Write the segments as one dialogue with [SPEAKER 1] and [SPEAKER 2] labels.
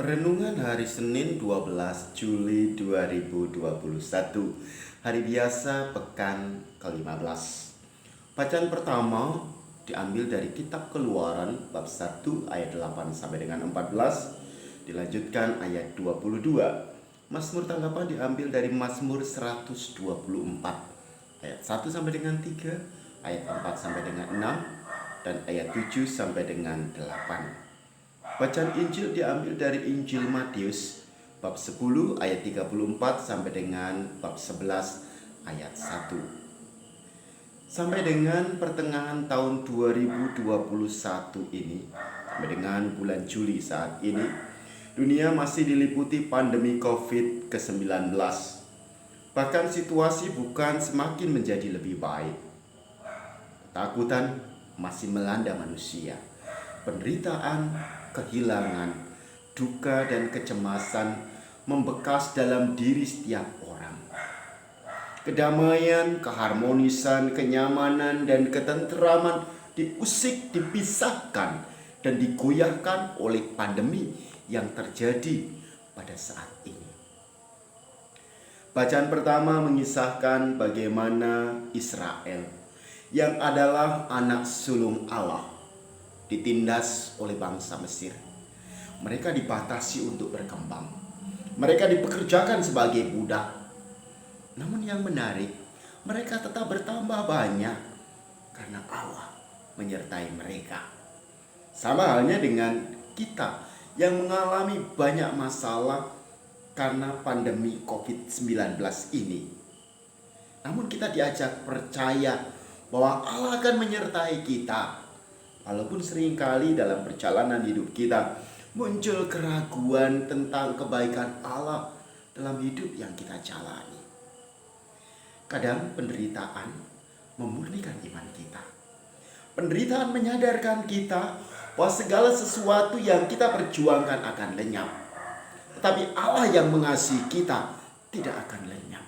[SPEAKER 1] Renungan hari Senin 12 Juli 2021. Hari biasa pekan ke-15. Bacaan pertama diambil dari kitab Keluaran bab 1 ayat 8 sampai dengan 14, dilanjutkan ayat 22. Mazmur tanggapan diambil dari Mazmur 124 ayat 1 sampai dengan 3, ayat 4 sampai dengan 6, dan ayat 7 sampai dengan 8. Bacaan Injil diambil dari Injil Matius bab 10 ayat 34 sampai dengan bab 11 ayat 1. Sampai dengan pertengahan tahun 2021 ini, sampai dengan bulan Juli saat ini, dunia masih diliputi pandemi COVID-19. Bahkan situasi bukan semakin menjadi lebih baik. Ketakutan masih melanda manusia. Penderitaan, kehilangan, duka, dan kecemasan membekas dalam diri setiap orang. Kedamaian, keharmonisan, kenyamanan, dan ketenteraman diusik, dipisahkan, dan digoyahkan oleh pandemi yang terjadi pada saat ini. Bacaan pertama mengisahkan bagaimana Israel, yang adalah anak sulung Allah, ditindas oleh bangsa Mesir. Mereka dibatasi untuk berkembang. Mereka dipekerjakan sebagai budak. Namun yang menarik, mereka tetap bertambah banyak karena Allah menyertai mereka. Sama halnya dengan kita yang mengalami banyak masalah karena pandemi COVID-19 ini. Namun kita diajak percaya bahwa Allah akan menyertai kita. Walaupun seringkali dalam perjalanan hidup kita muncul keraguan tentang kebaikan Allah dalam hidup yang kita jalani. Kadang penderitaan memurnikan iman kita. Penderitaan menyadarkan kita bahwa segala sesuatu yang kita perjuangkan akan lenyap. Tetapi Allah yang mengasihi kita tidak akan lenyap.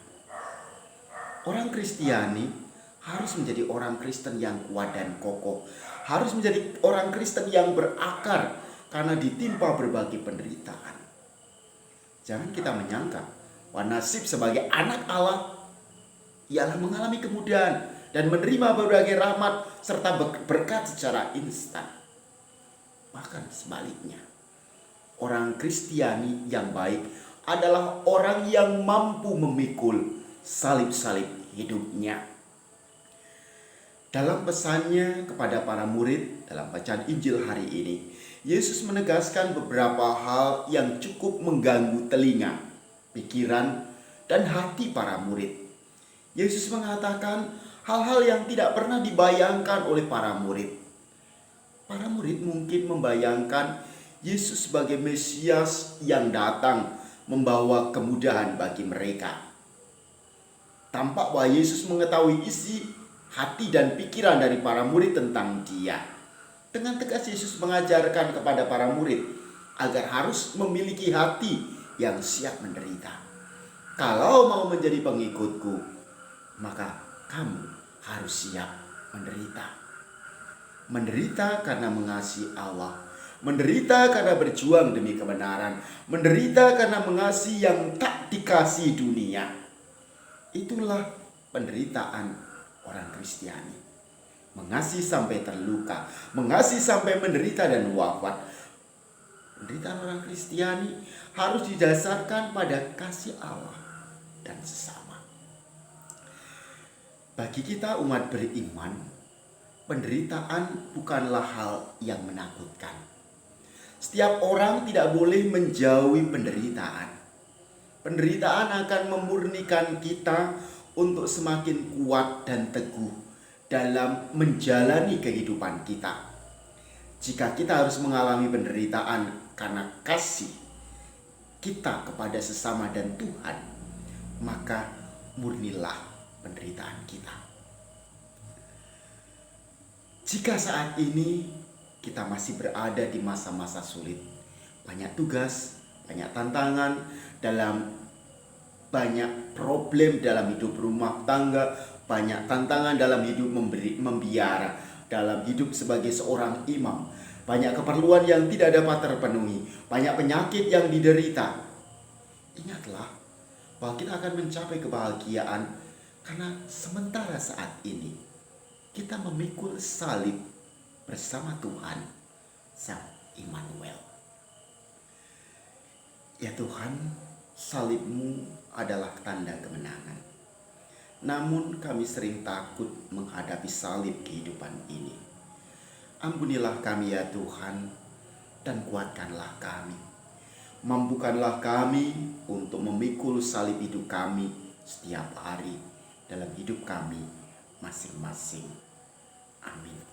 [SPEAKER 1] Orang Kristiani harus menjadi orang Kristen yang kuat dan kokoh. Harus menjadi orang Kristen yang berakar karena ditimpa berbagai penderitaan. Jangan kita menyangka bahwa nasib sebagai anak Allah ialah mengalami kemudahan dan menerima berbagai rahmat serta berkat secara instan. Bahkan sebaliknya, orang Kristiani yang baik adalah orang yang mampu memikul salib-salib hidupnya. Dalam pesannya kepada para murid dalam bacaan Injil hari ini, Yesus menegaskan beberapa hal yang cukup mengganggu telinga, pikiran, dan hati para murid. Yesus mengatakan hal-hal yang tidak pernah dibayangkan oleh para murid. Para murid mungkin membayangkan Yesus sebagai Mesias yang datang membawa kemudahan bagi mereka. Tampak bahwa Yesus mengetahui isi hati dan pikiran dari para murid tentang Dia. Dengan tegas Yesus mengajarkan kepada para murid agar harus memiliki hati yang siap menderita. Kalau mau menjadi pengikutku, maka kamu harus siap menderita. Menderita karena mengasihi Allah, menderita karena berjuang demi kebenaran, menderita karena mengasihi yang tak dikasih dunia. Itulah penderitaan orang Kristiani. Mengasihi sampai terluka, mengasihi sampai menderita dan wafat. Penderitaan orang Kristiani harus didasarkan pada kasih Allah dan sesama. Bagi kita umat beriman, penderitaan bukanlah hal yang menakutkan. Setiap orang tidak boleh menjauhi penderitaan. Penderitaan akan memurnikan kita untuk semakin kuat dan teguh dalam menjalani kehidupan kita. Jika kita harus mengalami penderitaan karena kasih kita kepada sesama dan Tuhan, maka murnilah penderitaan kita. Jika saat ini kita masih berada di masa-masa sulit, banyak tugas, banyak tantangan, dalam banyak problem dalam hidup rumah tangga, banyak tantangan dalam hidup membiara, dalam hidup sebagai seorang imam, banyak keperluan yang tidak dapat terpenuhi, banyak penyakit yang diderita. Ingatlah bahwa kita akan mencapai kebahagiaan karena sementara saat ini kita memikul salib bersama Tuhan Sang Immanuel. Ya Tuhan, salib-Mu adalah tanda kemenangan. Namun kami sering takut menghadapi salib kehidupan ini. Ampunilah kami ya Tuhan, dan kuatkanlah kami. Mampukanlah kami untuk memikul salib hidup kami setiap hari dalam hidup kami masing-masing. Amin.